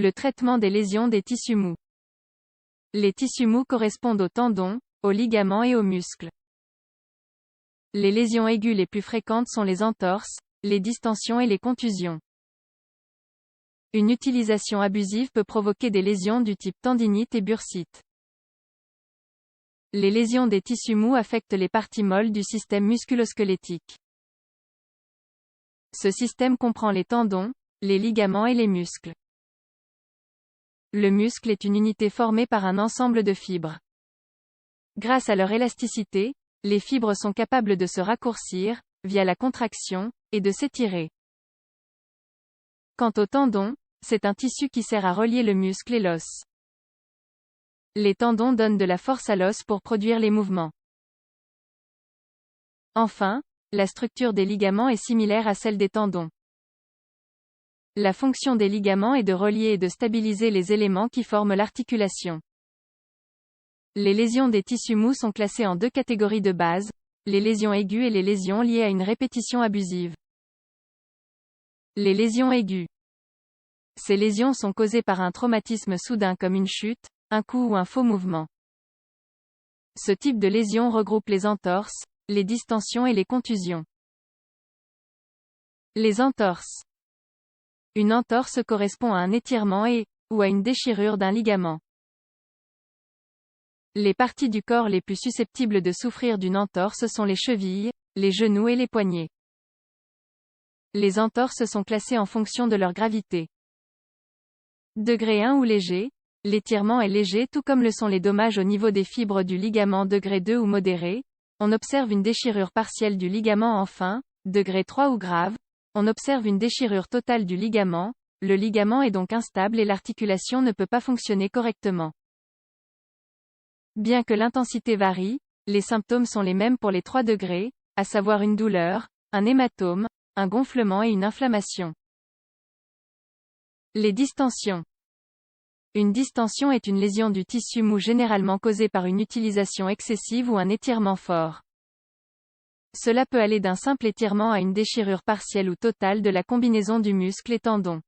Le traitement des lésions des tissus mous. Les tissus mous correspondent aux tendons, aux ligaments et aux muscles. Les lésions aiguës les plus fréquentes sont les entorses, les distensions et les contusions. Une utilisation abusive peut provoquer des lésions du type tendinite et bursite. Les lésions des tissus mous affectent les parties molles du système musculo-squelettique. Ce système comprend les tendons, les ligaments et les muscles. Le muscle est une unité formée par un ensemble de fibres. Grâce à leur élasticité, les fibres sont capables de se raccourcir, via la contraction, et de s'étirer. Quant au tendon, c'est un tissu qui sert à relier le muscle et l'os. Les tendons donnent de la force à l'os pour produire les mouvements. Enfin, la structure des ligaments est similaire à celle des tendons. La fonction des ligaments est de relier et de stabiliser les éléments qui forment l'articulation. Les lésions des tissus mous sont classées en deux catégories de base, les lésions aiguës et les lésions liées à une répétition abusive. Les lésions aiguës. Ces lésions sont causées par un traumatisme soudain comme une chute, un coup ou un faux mouvement. Ce type de lésion regroupe les entorses, les distensions et les contusions. Les entorses. Une entorse correspond à un étirement ou à une déchirure d'un ligament. Les parties du corps les plus susceptibles de souffrir d'une entorse sont les chevilles, les genoux et les poignets. Les entorses sont classées en fonction de leur gravité. Degré 1 ou léger, l'étirement est léger tout comme le sont les dommages au niveau des fibres du ligament. Degré 2 ou modéré, on observe une déchirure partielle du ligament. Enfin, degré 3 ou grave, on observe une déchirure totale du ligament, le ligament est donc instable et l'articulation ne peut pas fonctionner correctement. Bien que l'intensité varie, les symptômes sont les mêmes pour les 3 degrés, à savoir une douleur, un hématome, un gonflement et une inflammation. Les distensions. Une distension est une lésion du tissu mou généralement causée par une utilisation excessive ou un étirement fort. Cela peut aller d'un simple étirement à une déchirure partielle ou totale de la combinaison du muscle et tendon.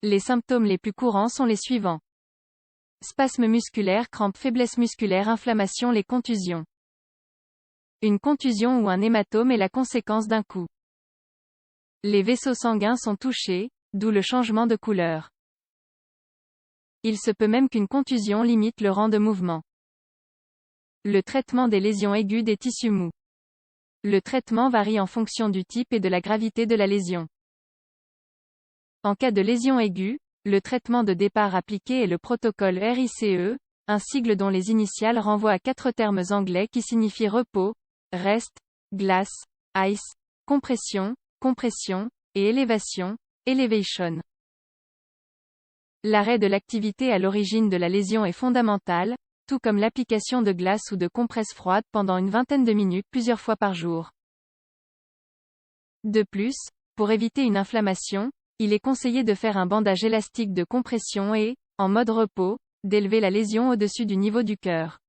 Les symptômes les plus courants sont les suivants. Spasmes musculaires, crampes, faiblesse musculaire, inflammation, les contusions. Une contusion ou un hématome est la conséquence d'un coup. Les vaisseaux sanguins sont touchés, d'où le changement de couleur. Il se peut même qu'une contusion limite le rang de mouvement. Le traitement des lésions aiguës des tissus mous. Le traitement varie en fonction du type et de la gravité de la lésion. En cas de lésion aiguë, le traitement de départ appliqué est le protocole RICE, un sigle dont les initiales renvoient à 4 termes anglais qui signifient repos, rest, glace, ice, compression, compression, et élévation, elevation. L'arrêt de l'activité à l'origine de la lésion est fondamental, tout comme l'application de glace ou de compresse froide pendant une vingtaine de minutes plusieurs fois par jour. De plus, pour éviter une inflammation, il est conseillé de faire un bandage élastique de compression et, en mode repos, d'élever la lésion au-dessus du niveau du cœur.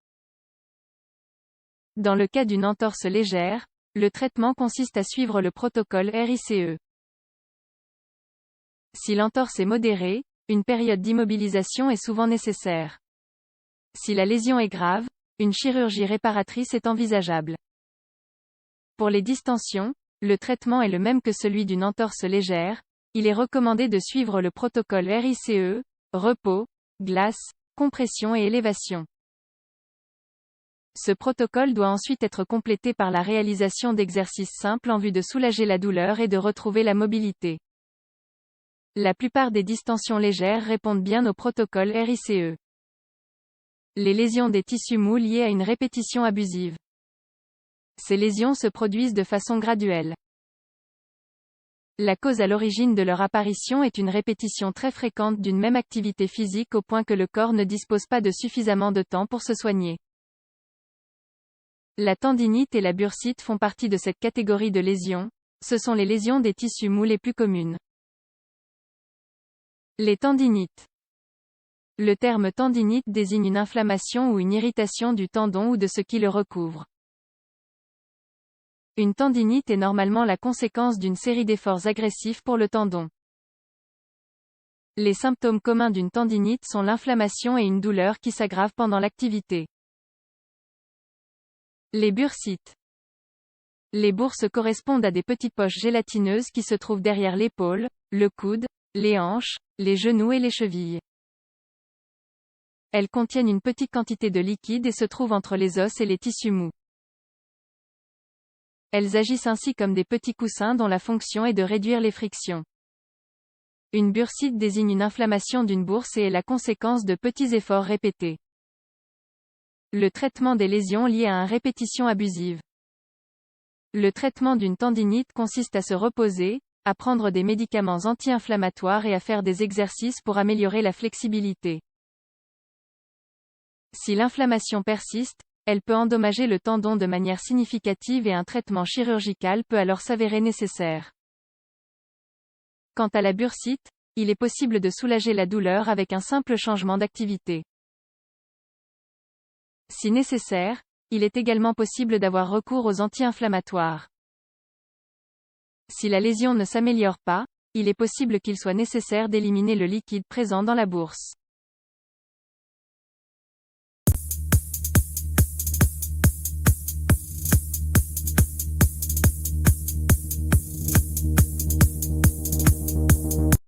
Dans le cas d'une entorse légère, le traitement consiste à suivre le protocole RICE. Si l'entorse est modérée, une période d'immobilisation est souvent nécessaire. Si la lésion est grave, une chirurgie réparatrice est envisageable. Pour les distensions, le traitement est le même que celui d'une entorse légère, il est recommandé de suivre le protocole RICE, repos, glace, compression et élévation. Ce protocole doit ensuite être complété par la réalisation d'exercices simples en vue de soulager la douleur et de retrouver la mobilité. La plupart des distensions légères répondent bien au protocole RICE. Les lésions des tissus mous liées à une répétition abusive. Ces lésions se produisent de façon graduelle. La cause à l'origine de leur apparition est une répétition très fréquente d'une même activité physique au point que le corps ne dispose pas de suffisamment de temps pour se soigner. La tendinite et la bursite font partie de cette catégorie de lésions, ce sont les lésions des tissus mous les plus communes. Les tendinites. Le terme tendinite désigne une inflammation ou une irritation du tendon ou de ce qui le recouvre. Une tendinite est normalement la conséquence d'une série d'efforts agressifs pour le tendon. Les symptômes communs d'une tendinite sont l'inflammation et une douleur qui s'aggrave pendant l'activité. Les bursites. Les bourses correspondent à des petites poches gélatineuses qui se trouvent derrière l'épaule, le coude, les hanches, les genoux et les chevilles. Elles contiennent une petite quantité de liquide et se trouvent entre les os et les tissus mous. Elles agissent ainsi comme des petits coussins dont la fonction est de réduire les frictions. Une bursite désigne une inflammation d'une bourse et est la conséquence de petits efforts répétés. Le traitement des lésions liées à une répétition abusive. Le traitement d'une tendinite consiste à se reposer, à prendre des médicaments anti-inflammatoires et à faire des exercices pour améliorer la flexibilité. Si l'inflammation persiste, elle peut endommager le tendon de manière significative et un traitement chirurgical peut alors s'avérer nécessaire. Quant à la bursite, il est possible de soulager la douleur avec un simple changement d'activité. Si nécessaire, il est également possible d'avoir recours aux anti-inflammatoires. Si la lésion ne s'améliore pas, il est possible qu'il soit nécessaire d'éliminer le liquide présent dans la bourse.